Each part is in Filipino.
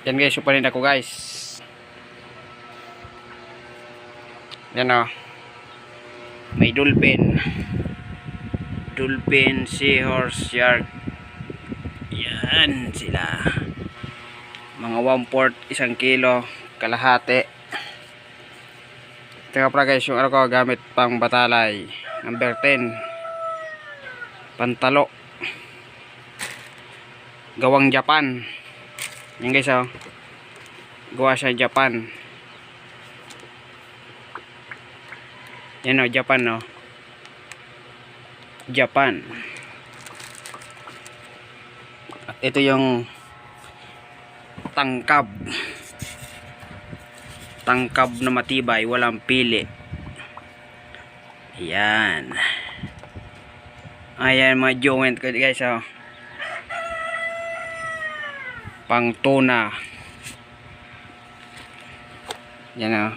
Yan guys, supanin ako guys. Yan o. May dolphin. Dolphin, seahorse, shark. Yan sila. Mga 1/4, 1 kilo, kalahati. Tingnan pala guys, yung ano ko gamit pang batalay. Number 10. Pantalo. Gawang Japan. Yan guys oh. Gawa sa Japan. Yan oh, Japan oh. Japan. At ito yung tangkab. Tangkab na matibay, walang pili. Ayan. Ayan mga joint ko guys oh. Pang tuna. Yan oh.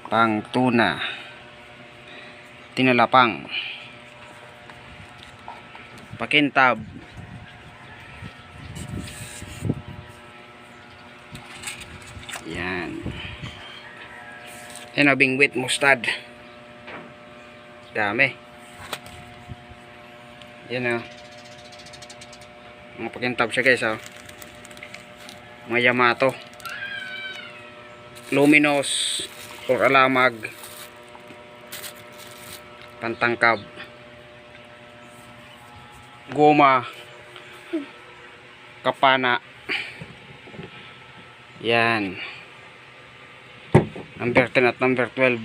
Pang tuna. Tinalapang. Pakintab. Yan. Yan o, bingwit, mustard. Dami. Yan o. Mga pakintab siya guys o. Mga Yamato. Luminous. Or alamag. Pantangkab. Goma. Kapana. Yan. Number 10 at number 12.